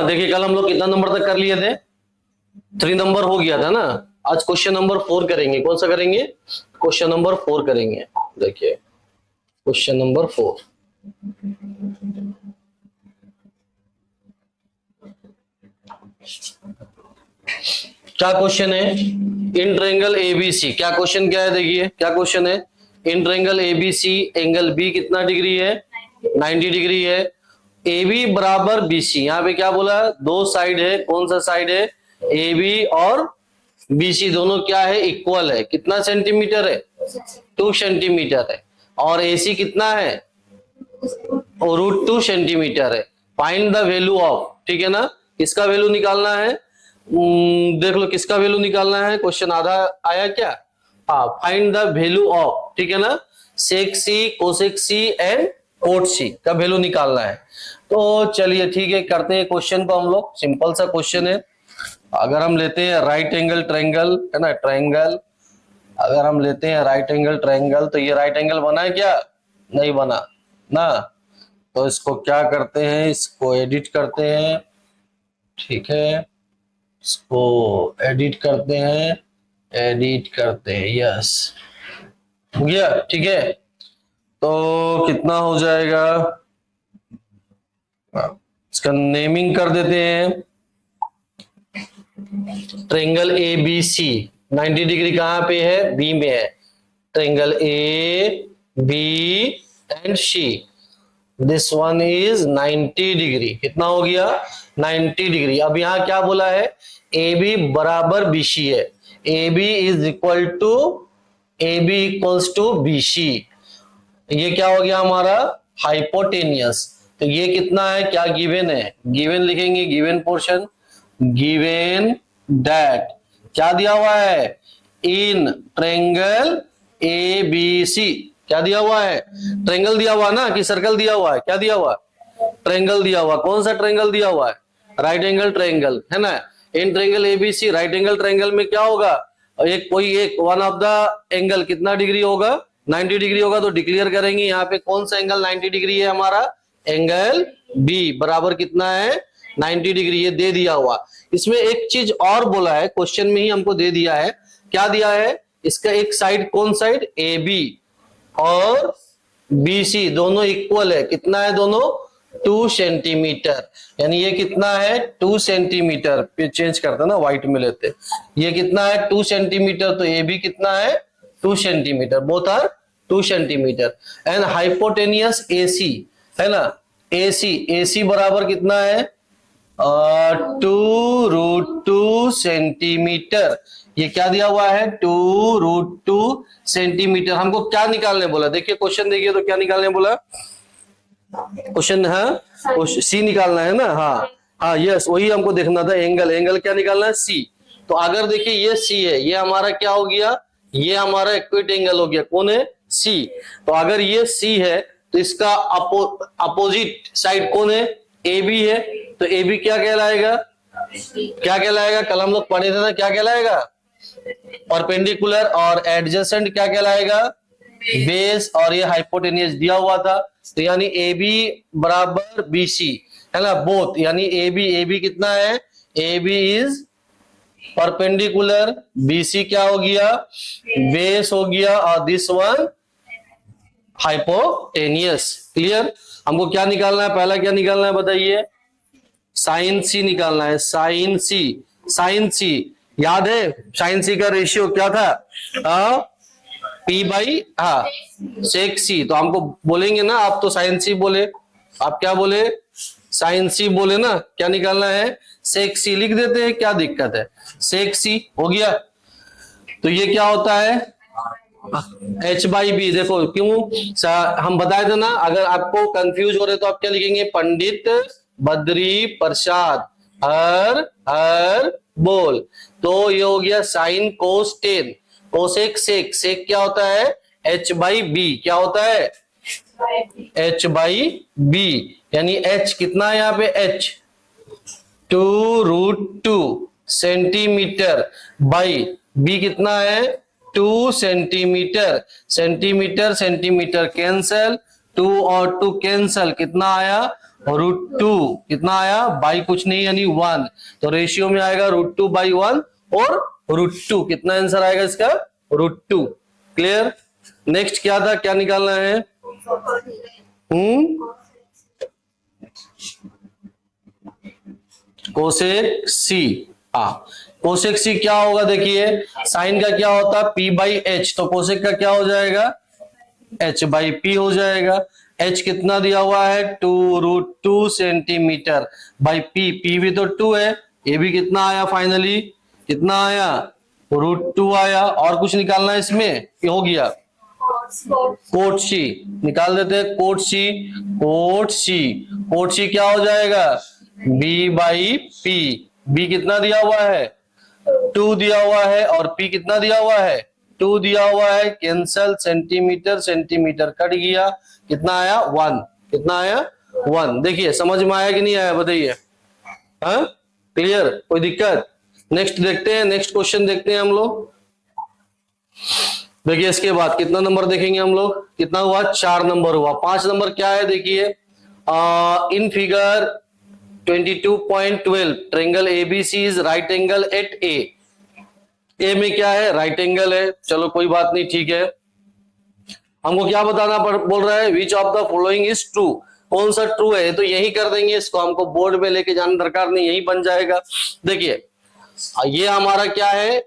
देखिए कल हम लोग कितना नंबर तक कर लिए थे, 3 नंबर हो गया था ना। आज क्वेश्चन नंबर 4 करेंगे। कौन सा करेंगे? क्वेश्चन नंबर 4 करेंगे। देखिए क्वेश्चन नंबर 4। क्या क्वेश्चन है? इन ट्रायंगल एबीसी, क्या क्वेश्चन क्या है? देखिए क्या क्वेश्चन है। In triangle ABC angle B कितना डिग्री है? 90 डिग्री है। ए बी बराबर बीसी, यहाँ पे क्या बोला? दो साइड है। कौन सा साइड है? ए बी और बीसी दोनों क्या है? इक्वल है। कितना सेंटीमीटर है? 2 सेंटीमीटर है। और एसी कितना है? √2 सेंटीमीटर है। फाइंड द वैल्यू ऑफ, ठीक है ना। किसका वैल्यू निकालना है? देख लो किसका वैल्यू निकालना है। क्वेश्चन आधा आया क्या? हाँ, फाइंड द वैल्यू ऑफ, ठीक है ना। सेक सी, कोसेक सी एंड कोट सी का वैल्यू निकालना है। तो चलिए ठीक है, करते हैं क्वेश्चन को हम लोग। सिंपल सा क्वेश्चन है। अगर हम लेते हैं राइट एंगल ट्रायंगल, है ना, ट्रायंगल। अगर हम लेते हैं राइट एंगल ट्रायंगल, तो ये राइट एंगल बना है क्या? नहीं बना ना। तो इसको क्या करते हैं? इसको एडिट करते हैं, ठीक है। इसको एडिट करते हैं, यस हो गया, ठीक है। तो कितना हो जाएगा? इसका नेमिंग कर देते हैं। Triangle A B C 90 degree कहां पे है? बी में है। Triangle A B and C, this one is 90 degree. कितना हो गया? 90 डिग्री। अब यहां क्या बोला है? ए बी बराबर बीसी है। A B is equal to, A B equals to BC. ये क्या हो गया हमारा? हाइपोटेनियस। तो ये कितना है? क्या गिवन है? गिवन लिखेंगे, गिवन पोर्शन। गिवन दैट क्या दिया हुआ है? In triangle A B C क्या दिया हुआ है? ट्रायंगल दिया हुआ ना, कि सर्कल दिया हुआ है? क्या दिया हुआ? ट्रायंगल दिया हुआ। कौन सा ट्रायंगल दिया हुआ है? राइट एंगल ट्रायंगल, है ना। इन triangle ABC, right angle triangle में क्या होगा? एक कोई एक वन ऑफ द एंगल कितना डिग्री होगा? 90 डिग्री होगा। तो डिक्लेयर करेंगे यहाँ पे कौन सा एंगल 90 डिग्री है हमारा? एंगल बी बराबर कितना है? 90 डिग्री। ये दे दिया हुआ। इसमें एक चीज और बोला है, क्वेश्चन में ही हमको दे दिया है। क्या दिया है? इसका एक साइड, कौन साइड? ए बी और बीसी दोनों इक्वल है। कितना है दोनों? 2 सेंटीमीटर। यानी ये कितना है? 2 सेंटीमीटर। फिर चेंज करते ना, व्हाइट में लेते। ये कितना है? 2 सेंटीमीटर। तो ए बी कितना है? 2 centimetre. Both are 2 centimetre. And hypotenuse A C, है ना। ए सी बराबर कितना है? 2√2 सेंटीमीटर। ये क्या दिया हुआ है? 2√2 सेंटीमीटर। हमको क्या निकालने बोला? देखिए क्वेश्चन देखिए तो क्या निकालने बोला? क्वेश्चन है सी निकालना है ना। हाँ हाँ, यस, वही हमको देखना था। एंगल क्या निकालना है? सी। तो अगर देखिए ये सी है, ये हमारा क्या हो गया? ये हमारा इक्विट एंगल हो गया। कौन है? सी। तो अगर ये सी है तो इसका अपोजिट साइड कौन है? ए बी है। तो ए बी क्या कहलाएगा? क्या कहलाएगा? कल हम लोग पढ़े थे ना, क्या कहलाएगा? परपेंडिकुलर। और एडजेसेंट क्या कहलाएगा? बेस। और ये हाइपोटेनियस दिया हुआ था। तो यानी ए बी बराबर बी सी, है ना, बोथ। यानी ए बी कितना है? A B is perpendicular, B C क्या हो गया? बेस हो गया। और दिस वन हाइपोटेनियस। क्लियर? हमको क्या निकालना है? पहला क्या निकालना है बताइए? साइन सी निकालना है। साइन सी याद है? साइन सी का रेशियो क्या था? पी बाई सेक सी। तो हमको बोलेंगे ना, आप तो साइन सी बोले, आप क्या बोले? साइन सी बोले ना। क्या निकालना है? सेक सी। लिख देते हैं, क्या दिक्कत है? सेक सी हो गया। तो ये क्या होता है? H by B. देखो क्यों हम बताए थे ना, अगर आपको कंफ्यूज हो रहे तो आप क्या लिखेंगे? पंडित बद्री प्रसाद हर हर बोल। तो ये हो गया sine cos tan. Cosec sec क्या होता है? H by B. क्या होता है? H by B. यानी एच कितना है यहाँ पे? एच 2√2 सेंटीमीटर बाई बी कितना है? 2 सेंटीमीटर। सेंटीमीटर कैंसल, टू और टू कैंसल, कितना आया √2, कितना आया बाई कुछ नहीं यानी 1, तो रेशियो में आएगा √2/1 और √2, कितना आंसर आएगा इसका √2। क्लियर। नेक्स्ट क्या था, क्या निकालना है? कोसेक सी। हाँ, कोसेक सी क्या होगा देखिए, साइन का क्या होता है P/H, तो कोसेक का क्या हो जाएगा H/P हो जाएगा। H कितना दिया हुआ है 2√2 सेंटीमीटर बाई P भी तो 2 है, ये भी कितना आया फाइनली, कितना आया √2 आया। और कुछ निकालना है इसमें, ये हो गया कोट सी, निकाल देते हैं कोट सी। कोट सी, कोट सी क्या हो जाएगा B/P, B कितना दिया हुआ है 2 दिया हुआ है और P कितना दिया हुआ है 2 दिया हुआ है, कैंसल, सेंटीमीटर सेंटीमीटर कट गया, कितना आया 1, कितना आया 1। देखिए समझ में आया कि नहीं आया बताइए, हाँ क्लियर, कोई दिक्कत? नेक्स्ट देखते हैं, नेक्स्ट क्वेश्चन देखते हैं हम लोग। देखिए इसके बाद कितना नंबर देखेंगे हम लोग, कितना हुआ 4 नंबर हुआ। 5 नंबर क्या है देखिए, in figure 22.12 triangle ABC is right angle at A में क्या है राइट एंगल है, चलो कोई बात नहीं ठीक है। हमको क्या बताना बोल रहा है, which of the following is true, कौन सा ट्रू है, तो यही कर देंगे इसको, हमको बोर्ड में लेके जाना दरकार नहीं, यही बन जाएगा। देखिए ये हमारा क्या है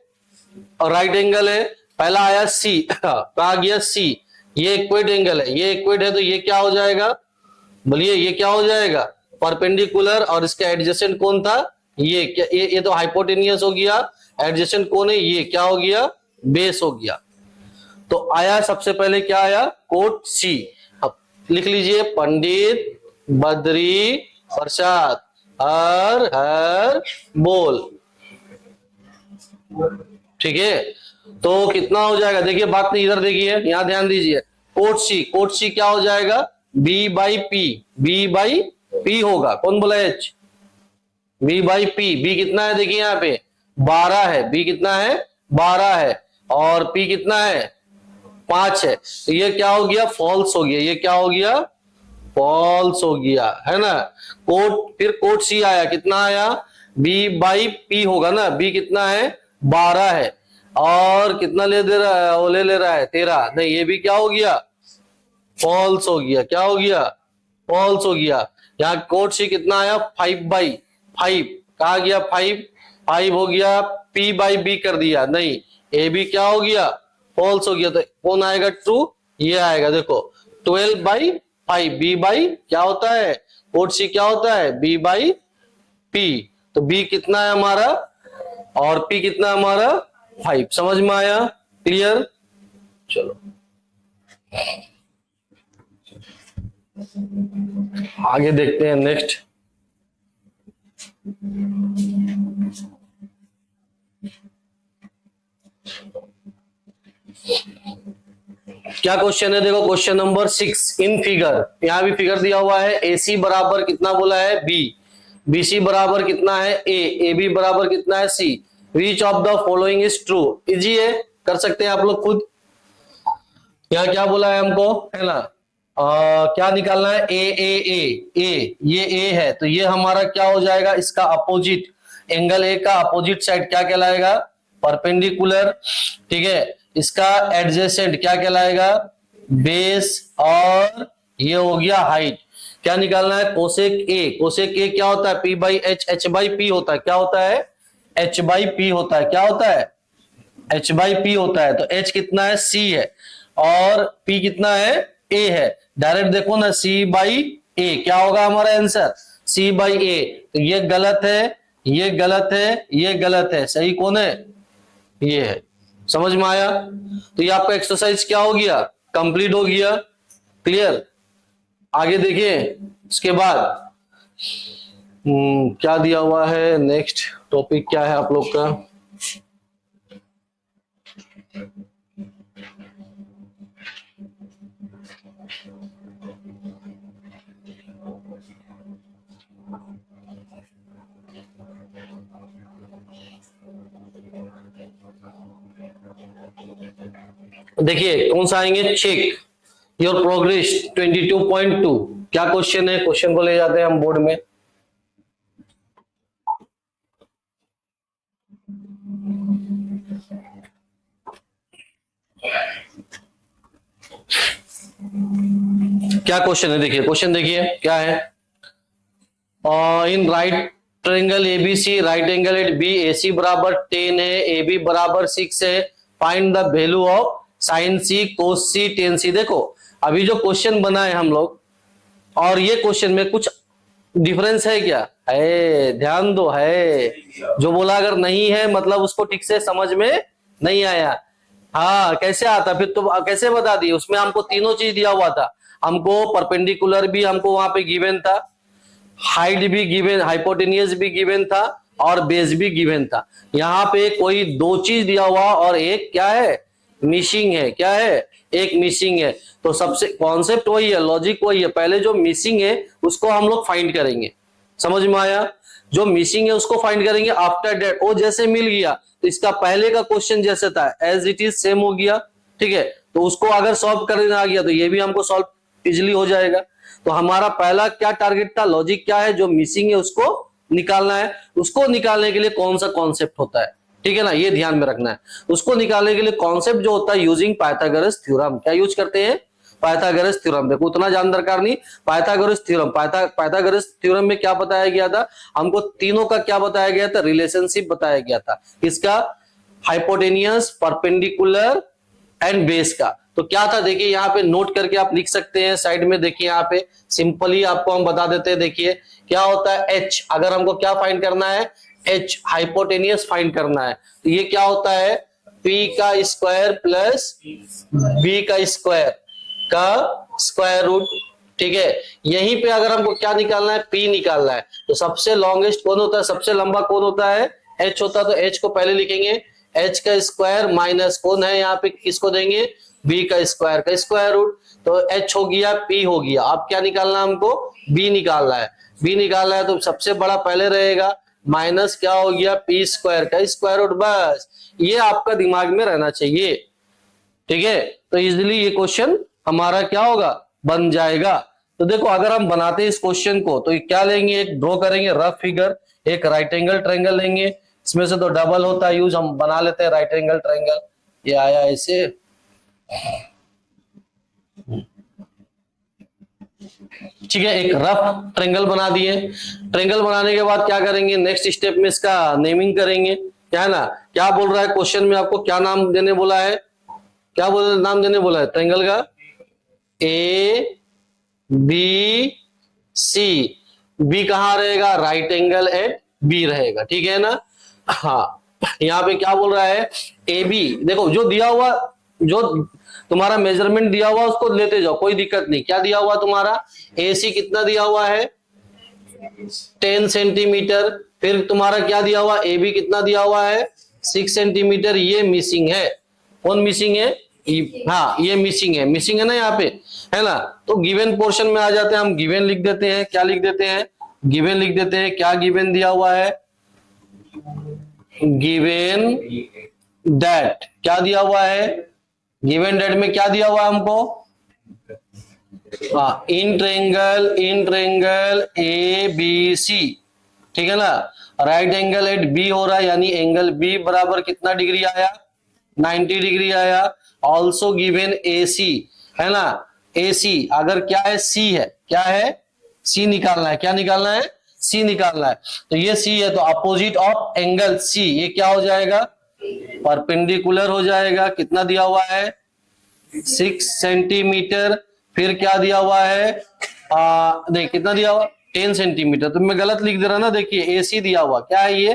राइट एंगल है, पहला आया सी, कहा गया सी, ये इक्वेट एंगल है, ये इक्वेट है तो ये क्या हो जाएगा, बोलिए ये क्या हो जाएगा परपेंडिकुलर, और इसका एडजेसेंट कौन था ये क्या, ये तो हाइपोटेनियस हो गया, एडजेसेंट कौन है ये क्या हो गया बेस हो गया। तो आया सबसे पहले क्या आया कोट सी। अब लिख लीजिए पंडित बद्री प्रसाद हर हर बोल, ठीक है। तो कितना हो जाएगा, देखिए बात नहीं इधर देखिए, यहां ध्यान दीजिए, कोट सी, कोट सी क्या हो जाएगा B/P, B/P होगा, कौन बोला H, B/P, B कितना है देखिए यहाँ पे 12 है, B कितना है 12 है और P कितना है 5 है, तो ये क्या हो गया फॉल्स हो गया, ये क्या हो गया फॉल्स हो गया है ना। कोट फिर कोट सी आया, कितना आया B/P होगा ना, B कितना है 12 है और कितना ले दे रहा है, वो ले रहा है 13, नहीं ये भी क्या हो गया फॉल्स हो गया, क्या हो गया फॉल्स हो गया। यहाँ कोट सी कितना आया 5/5, कहा गया 5 हो गया, P/B कर दिया, नहीं ए भी क्या हो गया फॉल्स हो गया, तो कौन आएगा ट्रू, ये आएगा देखो 12/5, B/ क्या होता है कोट सी क्या होता है B/P, तो B कितना है हमारा और P कितना है हमारा 5, समझ में आया क्लियर। चलो आगे देखते हैं नेक्स्ट। क्या क्वेश्चन है देखो, क्वेश्चन नंबर 6, इन फिगर, यहां भी फिगर दिया हुआ है, AC बराबर कितना बोला है B, BC बराबर कितना है A, AB बराबर कितना है C, which of the following is true, easy है कर सकते हैं आप लोग खुद। यहाँ क्या बोला है हमको है ना, क्या निकालना है ए, ये A है तो ये हमारा क्या हो जाएगा, इसका अपोजिट एंगल A का अपोजिट साइड क्या कहलाएगा परपेंडिकुलर, ठीक है। इसका एडजेसेंट क्या कहलाएगा बेस, और ये हो गया हाइट। क्या निकालना है कोसेक A, कोसेक A क्या होता है P/H, H/P होता है, क्या होता है H/P होता है, क्या होता है H/P होता है, तो H कितना है C है और P कितना है A है, डायरेक्ट देखो ना C/A क्या होगा हमारा आंसर C/A, तो ये गलत है, ये गलत है, ये गलत है, सही कौन है ये है, समझ में आया। तो ये आपका एक्सरसाइज क्या हो गया कंप्लीट हो गया, क्लियर। आगे देखिए इसके बाद क्या दिया हुआ है, नेक्स्ट टॉपिक क्या है आप लोग का, देखिए कौन सा आएंगे चेक, योर प्रोग्रेस 22.2। क्या क्वेश्चन है? क्वेश्चन को ले जाते हैं हम बोर्ड में। क्या क्वेश्चन है? देखिए क्वेश्चन, देखिए क्या है। In right triangle ABC, right angle at B, AC बराबर 10 है, एबी बराबर 6 है, find the value of sine C, cos C, tan C. देखो अभी जो क्वेश्चन बना है हम लोग, और ये क्वेश्चन में कुछ डिफरेंस है क्या? है, ध्यान दो, है। जो बोला अगर नहीं है मतलब उसको ठीक से समझ में नहीं आया। हाँ, कैसे आता फिर? तो कैसे बता दिए? उसमें हमको तीनों चीज दिया हुआ था। हमको परपेंडिकुलर भी हमको वहां पे गिवन था, हाइट भी गिवन, हाइपोटेनियस भी गिवन था, और बेस भी गिवन था। यहाँ पे कोई दो चीज दिया हुआ और एक क्या है? मिसिंग है। क्या है? एक मिसिंग है। तो सबसे कॉन्सेप्ट वही है, लॉजिक वही है। पहले जो मिसिंग है उसको हम लोग फाइंड करेंगे। समझ में आया? जो मिसिंग है उसको फाइंड करेंगे। आफ्टर दैट वो जैसे मिल गया तो इसका पहले का क्वेश्चन जैसे था एज इट इज सेम हो गया। ठीक है, तो उसको अगर सॉल्व करने आ गया तो ये भी हमको सॉल्व इजिली हो जाएगा। तो हमारा पहला क्या टारगेट था? लॉजिक क्या है? जो मिसिंग है उसको निकालना है। उसको निकालने के लिए कौन सा कॉन्सेप्ट होता है? ठीक है ना, ये ध्यान में रखना है। उसको निकालने के लिए कॉन्सेप्ट जो होता है यूजिंग पाइथागोरस थ्योरम। क्या यूज करते हैं? Pythagoras theorem. देखो उतना जान दरकार नहीं। पाइथागोरस थ्योरम, पाइथागोरस थ्योरम में क्या बताया गया था हमको? तीनों का क्या बताया गया था? रिलेशनशिप बताया गया था। किसका? हाइपोटेनियस, परपेंडिकुलर एंड बेस का। तो क्या था देखिए, यहाँ पे नोट करके आप लिख सकते हैं साइड में। देखिए यहाँ पे सिंपली आपको हम बता देते हैं। देखिए क्या होता है एच, अगर हमको क्या फाइंड करना है? एच, हाइपोटेनियस फाइंड करना है। तो ये क्या होता है? पी का स्क्वायर प्लस बी का स्क्वायर का स्क्वायर रूट। ठीक है, यहीं पे अगर हमको क्या निकालना है? पी निकालना है। तो सबसे लॉन्गेस्ट कौन होता है? सबसे लंबा कौन होता है? एच होता है। तो एच को पहले लिखेंगे, एच का स्क्वायर माइनस कौन है यहाँ पे? किसको देंगे? बी का स्क्वायर रूट। तो एच हो गया, पी हो गया। अब क्या निकालना है हमको? बी निकालना है। बी निकालना है तो सबसे बड़ा पहले रहेगा, माइनस क्या हो गया? पी स्क्वायर का स्क्वायर रूट। बस ये आपका दिमाग में रहना चाहिए। ठीक है, तो इजिली ये क्वेश्चन हमारा क्या होगा? बन जाएगा। तो देखो अगर हम बनाते हैं इस क्वेश्चन को तो क्या लेंगे? एक ड्रॉ करेंगे रफ फिगर, एक राइट एंगल ट्रायंगल लेंगे। इसमें से तो डबल होता है यूज, हम बना लेते हैं राइट एंगल ट्रायंगल। ये आया ऐसे। ठीक है, एक रफ ट्रायंगल बना दिए। ट्रायंगल बनाने के बाद क्या करेंगे? नेक्स्ट स्टेप में इसका नेमिंग करेंगे। क्या है ना, क्या बोल रहा है क्वेश्चन में? आपको क्या नाम देने बोला है? क्या बोल नाम देने बोला है ट्रायंगल का? ए बी सी। बी कहां रहेगा? राइट एंगल एट बी रहेगा। ठीक है ना। हाँ, यहाँ पे क्या बोल रहा है? A B. देखो जो दिया हुआ, जो तुम्हारा मेजरमेंट दिया हुआ उसको लेते जाओ, कोई दिक्कत नहीं। क्या दिया हुआ तुम्हारा? ए सी कितना दिया हुआ है? 10 सेंटीमीटर। फिर तुम्हारा क्या दिया हुआ? ए बी कितना दिया हुआ है? 6 सेंटीमीटर। ये मिसिंग है। कौन मिसिंग है? हाँ, ये मिसिंग है। मिसिंग है ना यहाँ पे, है ना। तो गिवन पोर्शन में आ जाते हैं हम। गिवन लिख देते हैं। क्या लिख देते हैं? गिवन लिख देते हैं। क्या गिवन दिया हुआ है? Given that. क्या दिया हुआ है? गिवन दैट में क्या दिया हुआ है हमको? In triangle A B C. ठीक है ना। राइट एंगल एट बी हो रहा है, यानी एंगल बी बराबर कितना डिग्री आया? 90 डिग्री आया। ऑल्सो गिवन ए सी, है ना। ए सी अगर क्या है? सी है। क्या है? सी निकालना है। क्या निकालना है? सी निकालना है। तो ये सी है, तो अपोजिट ऑफ एंगल सी ये क्या हो जाएगा? परपेंडिकुलर हो जाएगा। कितना दिया हुआ है? 6 सेंटीमीटर। फिर क्या दिया हुआ है? देख कितना दिया हुआ? 10 सेंटीमीटर। तो मैं गलत लिख दे रहा ना। देखिए एसी दिया हुआ। क्या है ये?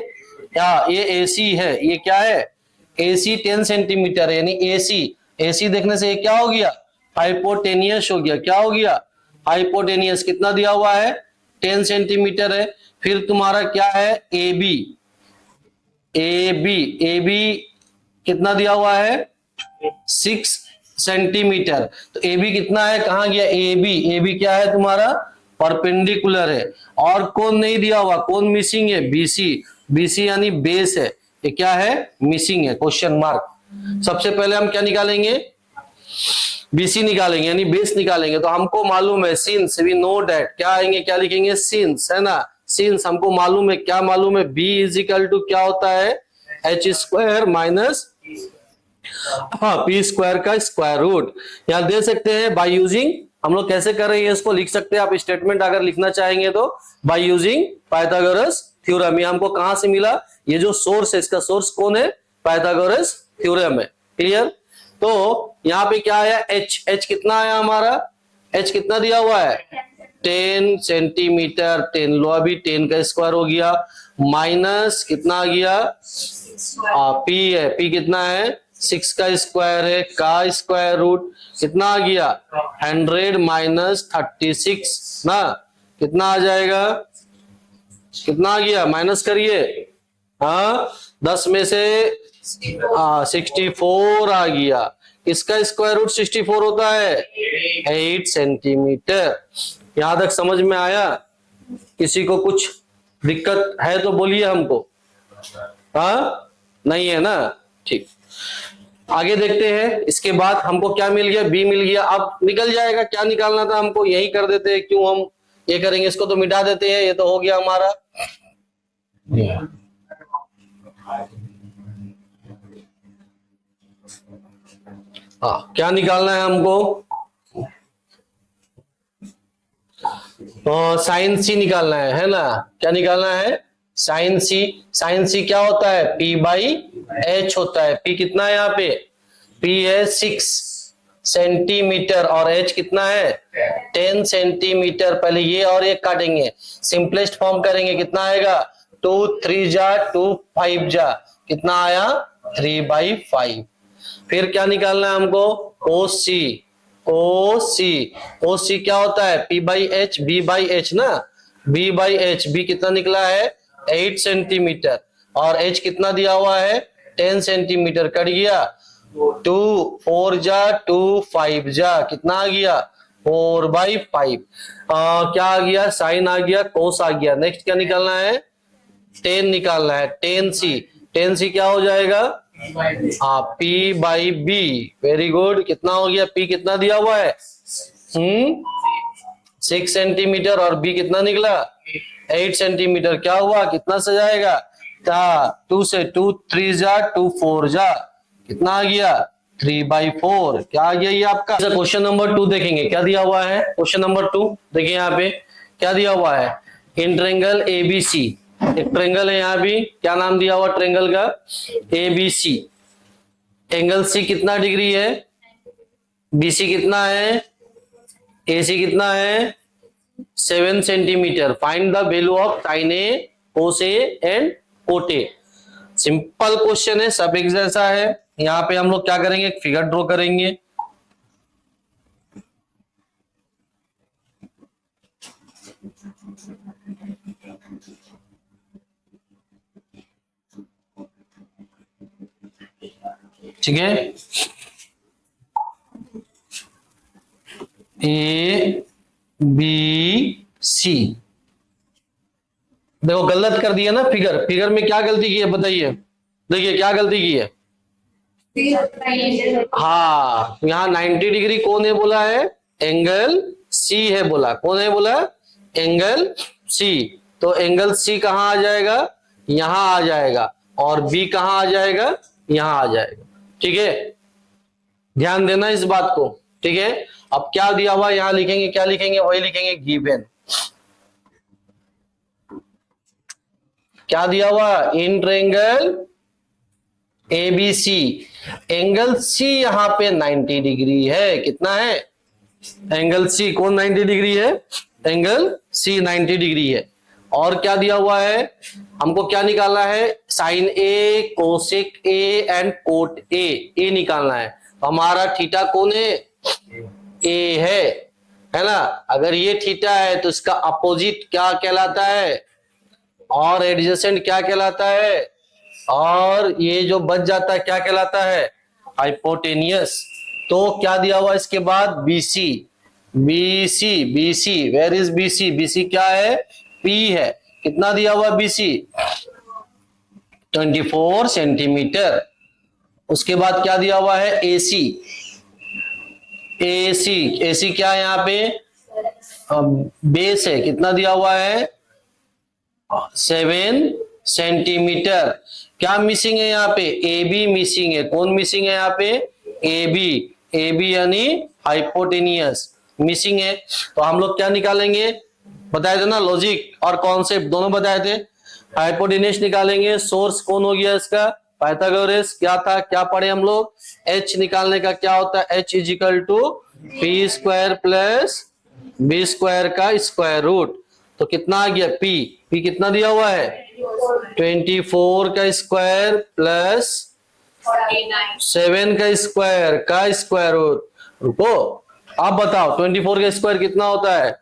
ये एसी है। ये क्या है? एसी 10 सेंटीमीटर है, यानी एसी। एसी देखने से ये क्या हो गया? हाइपोटेनियस हो गया। क्या हो गया? हाइपोटेनियस। कितना दिया हुआ है? 10 सेंटीमीटर है। फिर तुम्हारा क्या है? A B. A B, A B कितना दिया हुआ है? 6 सेंटीमीटर। तो ए बी कितना है? कहां गया ए बी? ए बी क्या है तुम्हारा? परपेंडिकुलर है। और कौन नहीं दिया हुआ? कौन मिसिंग है? बीसी। बीसी यानी बेस है। ये क्या है? मिसिंग है, क्वेश्चन मार्क। सबसे पहले हम क्या निकालेंगे? BC निकालेंगे यानी बेस निकालेंगे, तो हमको मालूम है सिंस वी नो दैट, क्या आएंगे, क्या लिखेंगे, सिंस, है ना। सिंस हमको मालूम है, क्या मालूम है, B इज इक्वल टू क्या होता है, H square minus P square का स्क्वायर रूट। यहाँ दे सकते हैं बाय यूजिंग, हम लोग कैसे कर रहे हैं इसको लिख सकते हैं, आप स्टेटमेंट अगर लिखना चाहेंगे तो बाय यूजिंग पाइथागोरस थ्योरम। ये हमको कहां से मिला, ये जो सोर्स है इसका सोर्स कौन है, पाइथागोरस थ्योरम है। क्लियर। तो यहाँ पे क्या आया, H कितना आया हमारा, H कितना दिया हुआ है 10 सेंटीमीटर, 10 लो अभी 10 का स्क्वायर हो गया, माइनस कितना आ गया P है, P कितना है 6 का स्क्वायर है, का स्क्वायर रूट कितना आ गया 100 माइनस 36 ना, कितना आ जाएगा, कितना आ गया, माइनस करिए, हाँ 10 में से 64 आ गया। इसका स्क्वायर रूट 64 होता है 8 सेंटीमीटर। यहां तक समझ में आया, किसी को कुछ दिक्कत है तो बोलिए हमको, हाँ नहीं है ना, ठीक। आगे देखते हैं, इसके बाद हमको क्या मिल गया, बी मिल गया। अब निकल जाएगा, क्या निकालना था हमको, यही कर देते हैं, क्यों हम ये करेंगे, इसको तो मिटा देते हैं, ये तो हो गया हमारा। हाँ क्या निकालना है हमको, साइन सी निकालना है ना, क्या निकालना है, साइन सी। साइन सी क्या होता है, P बाई H होता है। P कितना है यहाँ पे, P है 6 सेंटीमीटर और H कितना है 10 सेंटीमीटर। पहले ये और ये काटेंगे, सिंपलेस्ट फॉर्म करेंगे, कितना आएगा 2 3 जा 2 5 जा, कितना आया 3/5। फिर क्या निकालना है हमको, OC। OC क्या होता है, P by H, B by H ना, B बाई H, B कितना निकला है 8 सेंटीमीटर और H कितना दिया हुआ है 10 सेंटीमीटर, कट गया 2 4 जा 2 5 जा, कितना आ गया 4/5। क्या आ गया, साइन आ गया, कोस आ गया। नेक्स्ट क्या निकालना है, 10 निकालना है, 10C क्या हो जाएगा, हाँ P by B। Very good, कितना हो गया, P कितना दिया हुआ है 6 सेंटीमीटर और B कितना निकला 8 सेंटीमीटर, क्या हुआ, कितना से जाएगा, 2 से 2 3 जा 2 4 जा, कितना आ गया 3/4। क्या आ गया ये आपका। क्वेश्चन नंबर 2 देखेंगे, क्या दिया हुआ है, क्वेश्चन नंबर 2 देखिए यहाँ पे क्या दिया हुआ है, इन ट्रेंगल ABC, एक ट्रेंगल है यहाँ भी, क्या नाम दिया हुआ ट्रेंगल का, ABC। एंगल C कितना डिग्री है, BC कितना है, AC कितना है 7 centimetre. Find the value of sign A, cos A and cot A। Simple question है, सब एक जैसा है। यहाँ पे हम लोग क्या करेंगे, एक फिगर ड्रॉ करेंगे, ठीक है, ABC। देखो गलत कर दिया ना, फिगर में क्या गलती की है बताइए, देखिए क्या गलती की है, हाँ यहाँ 90 डिग्री कौन है बोला है, एंगल C है बोला, कौन है बोला, एंगल C। तो एंगल C कहाँ आ जाएगा, यहां आ जाएगा, और B कहाँ आ जाएगा, यहां आ जाएगा। ठीक है, ध्यान देना इस बात को, ठीक है। अब क्या दिया हुआ यहां लिखेंगे, क्या लिखेंगे, वही लिखेंगे गिवन। क्या दिया हुआ, in triangle ABC, angle C यहां पे 90 डिग्री है, कितना है, एंगल C कौन 90 डिग्री है, एंगल C 90 डिग्री है। और क्या दिया हुआ है, हमको क्या निकालना है, sine A, cosec A and cot A निकालना है। तो हमारा थीटा कौन है, A है ना। अगर ये थीटा है तो इसका अपोजिट क्या कहलाता है, और एडजेसेंट क्या कहलाता है, और ये जो बच जाता है क्या कहलाता है, हाइपोटेनियस। तो क्या दिया हुआ इसके बाद, BC, वेयर इज BC क्या है, P है, कितना दिया हुआ BC 24 सेंटीमीटर। उसके बाद क्या दिया हुआ है AC, AC, AC क्या है यहाँ पे? बेस है, कितना दिया हुआ है? 7 सेंटीमीटर। क्या मिसिंग है यहाँ पे? AB मिसिंग है। कौन मिसिंग है यहाँ पे? AB, AB यानी हाइपोटेनियस मिसिंग है। तो हम लोग क्या निकालेंगे? बताए थे ना, लॉजिक और कॉन्सेप्ट दोनों बताए थे। हाइपोटेनियस निकालेंगे। सोर्स कौन हो गया इसका? पाइथागोरस। क्या था, क्या पढ़े हम लोग? H निकालने का क्या होता है? H is equal to P square plus B square का स्क्वायर रूट। तो कितना आ गया? P कितना दिया हुआ है? 24 का स्क्वायर प्लस 7 का स्क्वायर रूट। रुको, आप बताओ 24 का स्क्वायर कितना होता है?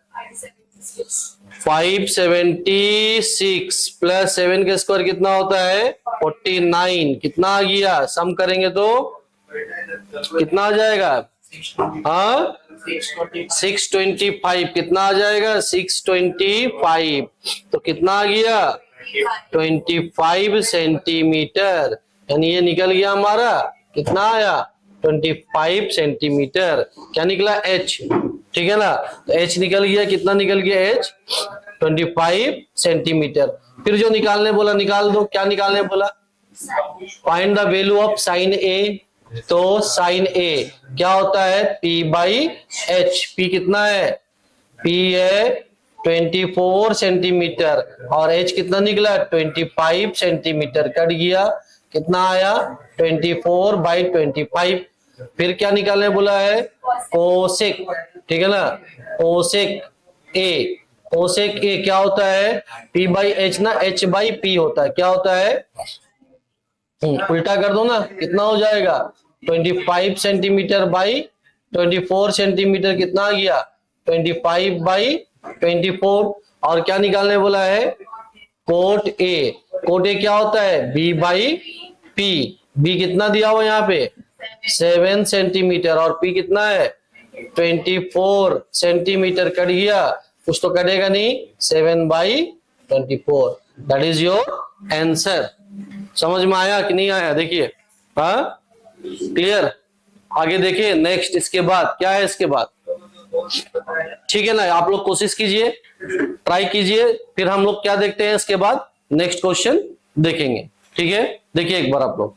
576 प्लस 7 का स्क्वायर कितना होता है? 49। कितना आ गया? सम करेंगे तो कितना आ जाएगा? हाँ, 625। कितना आ जाएगा? 625। तो कितना आ गया? 25 सेंटीमीटर। यानी ये निकल गया हमारा, कितना आया? 25 सेंटीमीटर। क्या निकला? H। ठीक है ना, तो H निकल गया। कितना निकल गया? H 25 सेंटीमीटर। फिर जो निकालने बोला निकाल दो। क्या निकालने बोला? Find the value of sine A. तो साइन ए क्या होता है? P by H। P कितना है? P है 24 सेंटीमीटर और H कितना निकला? 25 सेंटीमीटर। कट गया, कितना आया? 24 बाई 25। फिर क्या निकालने बोला है? कोसेक। ठीक है ना, कोसेक ए। कोसेक ए क्या होता है? P बाई H ना, H बाई P होता है। क्या होता है? उल्टा कर दो ना, कितना हो जाएगा? 25 सेंटीमीटर बाई 24 सेंटीमीटर। कितना आ गया? 25 बाई 24। और क्या निकालने बोला है? Cot A. कोट ए क्या होता है? B by P। B कितना दिया हुआ यहाँ पे? 7 सेंटीमीटर और P कितना है? 24 सेंटीमीटर। कट गया, कुछ तो कटेगा नहीं। 7 by 24। That is your answer. समझ में आया कि नहीं आया? देखिए, हाँ, क्लियर। आगे देखिए नेक्स्ट, इसके बाद क्या है? इसके बाद ठीक है ना, आप लोग कोशिश कीजिए, ट्राई कीजिए। फिर हम लोग क्या देखते हैं इसके बाद? नेक्स्ट क्वेश्चन देखेंगे। ठीक है, देखिए एक बार आप लोग।